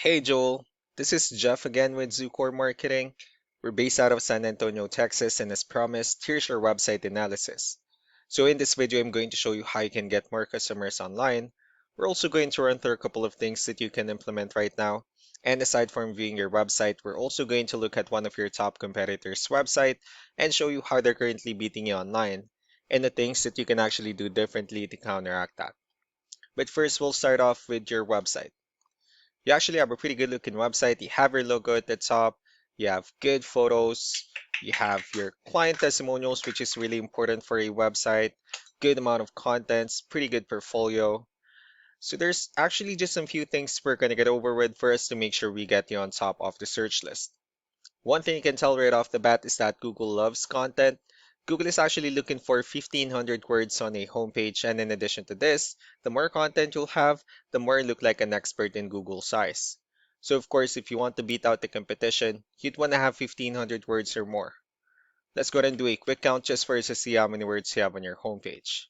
Hey Joel, this is Jeff again with Zucore Marketing. We're based out of San Antonio, Texas, and as promised, here's our website analysis. So in this video, I'm going to show you how you can get more customers online. We're also going to run through a couple of things that you can implement right now. And aside from viewing your website, we're also going to look at one of your top competitors' website and show you how they're currently beating you online and the things that you can actually do differently to counteract that. But first, we'll start off with your website. You actually have a pretty good looking website. You have your logo at the top, you have good photos, you have your client testimonials, which is really important for a website, good amount of contents, pretty good portfolio. So there's actually just some few things we're going to get over with first to make sure we get you on top of the search list. One thing you can tell right off the bat is that Google loves content. Google is actually looking for 1,500 words on a homepage, and in addition to this, the more content you'll have, the more you look like an expert in Google size. So of course, if you want to beat out the competition, you'd want to have 1,500 words or more. Let's go ahead and do a quick count just for us to see how many words you have on your homepage.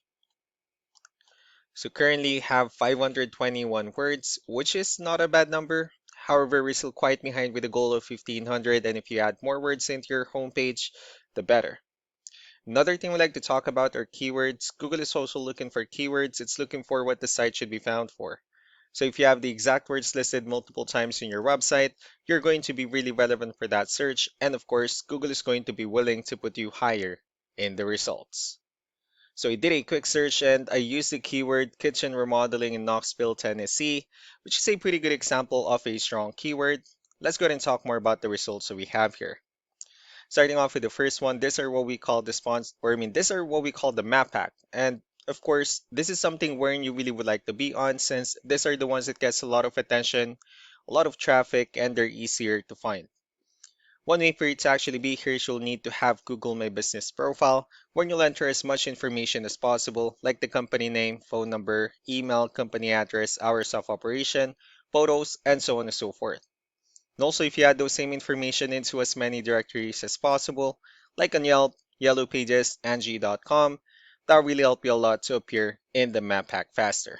So currently you have 521 words, which is not a bad number. However, we're still quite behind with a goal of 1,500, and if you add more words into your homepage, the better. Another thing we like to talk about are keywords. Google is also looking for keywords. It's looking for what the site should be found for. So if you have the exact words listed multiple times in your website, you're going to be really relevant for that search. And of course, Google is going to be willing to put you higher in the results. So I did a quick search and I used the keyword kitchen remodeling in Knoxville, Tennessee, which is a pretty good example of a strong keyword. Let's go ahead and talk more about the results that we have here. Starting off with the first one, these are what we call the these are what we call the map pack. And of course, this is something where you really would like to be on since these are the ones that gets a lot of attention, a lot of traffic, and they're easier to find. One way for you to actually be here is you'll need to have Google My Business profile, where you'll enter as much information as possible, like the company name, phone number, email, company address, hours of operation, photos, and so on and so forth. And also, if you add those same information into as many directories as possible, like on Yelp, Yellow Pages, Angie.com, that'll really help you a lot to appear in the map pack faster.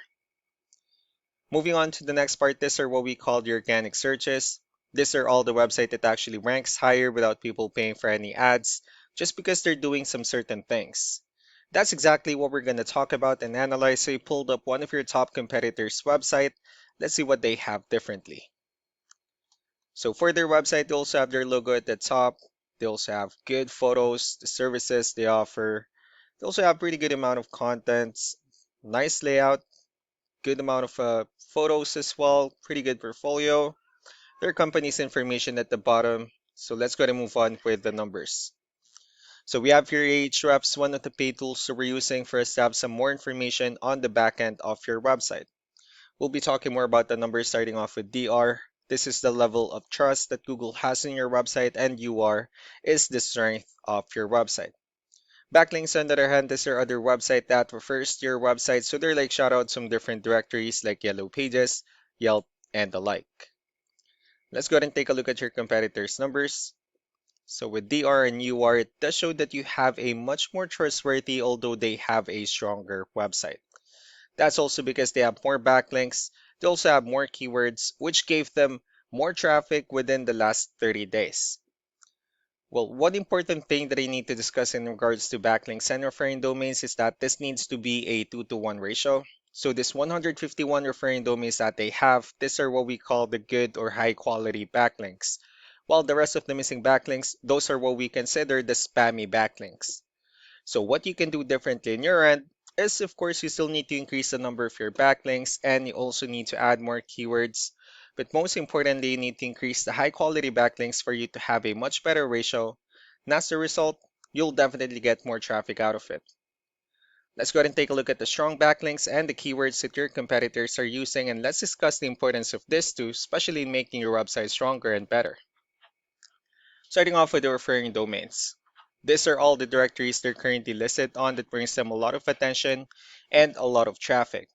Moving on to the next part, these are what we call the organic searches. These are all the website that actually ranks higher without people paying for any ads, just because they're doing some certain things. That's exactly what we're going to talk about and analyze. So you pulled up one of your top competitors' website. Let's see what they have differently. So for their website, they also have their logo at the top. They also have good photos, the services they offer. They also have pretty good amount of contents, nice layout, good amount of photos as well, pretty good portfolio. Their company's information at the bottom. So let's go ahead and move on with the numbers. So we have here Ahrefs, one of the paid tools that we're using for us to have some more information on the back end of your website. We'll be talking more about the numbers starting off with DR. This is the level of trust that Google has in your website, and UR is the strength of your website. Backlinks, on the other hand, is your other website that refers to your website, so they're like shoutouts from different directories like Yellow Pages, Yelp, and the like. Let's go ahead and take a look at your competitors' numbers. So with DR and UR, it does show that you have a much more trustworthy, although they have a stronger website. That's also because they have more backlinks. They also have more keywords, which gave them more traffic within the last 30 days. Well, one important thing that I need to discuss in regards to backlinks and referring domains is that this needs to be a 2-to-1 ratio. So this 151 referring domains that they have, these are what we call the good or high quality backlinks. While the rest of the missing backlinks, those are what we consider the spammy backlinks. So what you can do differently in your end is, of course, you still need to increase the number of your backlinks and you also need to add more keywords. But most importantly, you need to increase the high quality backlinks for you to have a much better ratio. And as a result, you'll definitely get more traffic out of it. Let's go ahead and take a look at the strong backlinks and the keywords that your competitors are using, and let's discuss the importance of this too, especially in making your website stronger and better. Starting off with the referring domains. These are all the directories they're currently listed on that brings them a lot of attention and a lot of traffic.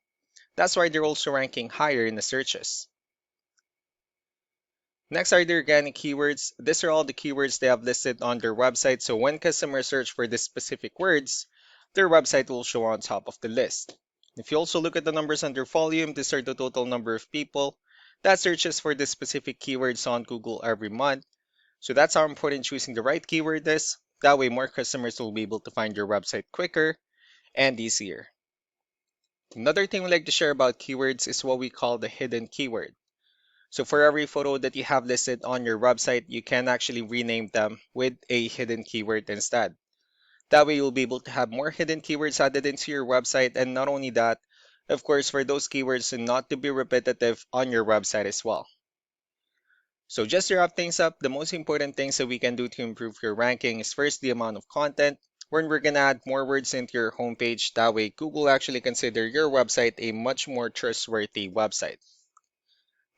That's why they're also ranking higher in the searches. Next are the organic keywords. These are all the keywords they have listed on their website, so when customers search for these specific words, their website will show on top of the list. If you also look at the numbers under volume, these are the total number of people that searches for the specific keywords on Google every month. So that's how important choosing the right keyword is. That way, more customers will be able to find your website quicker and easier. Another thing we like to share about keywords is what we call the hidden keyword. So for every photo that you have listed on your website, you can actually rename them with a hidden keyword instead. That way you'll be able to have more hidden keywords added into your website, and not only that, of course, for those keywords not to be repetitive on your website as well. So just to wrap things up, the most important things that we can do to improve your ranking is first the amount of content, when we're gonna add more words into your homepage. That way Google actually consider your website a much more trustworthy website.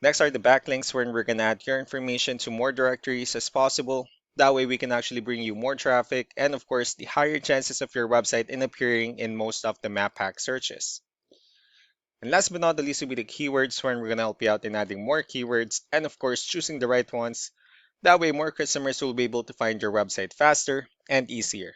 Next are the backlinks, wherein we're gonna add your information to more directories as possible. That way we can actually bring you more traffic and of course the higher chances of your website in appearing in most of the map hack searches. And last but not the least will be the keywords, wherein we're gonna help you out in adding more keywords and of course choosing the right ones. That way more customers will be able to find your website faster and easier.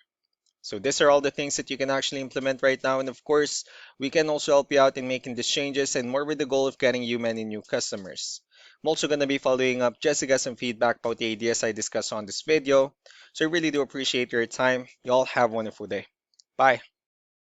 So these are all the things that you can actually implement right now. And of course, we can also help you out in making these changes and more with the goal of getting you many new customers. I'm also going to be following up just to get some feedback about the ideas I discussed on this video. So I really do appreciate your time. You all have a wonderful day. Bye.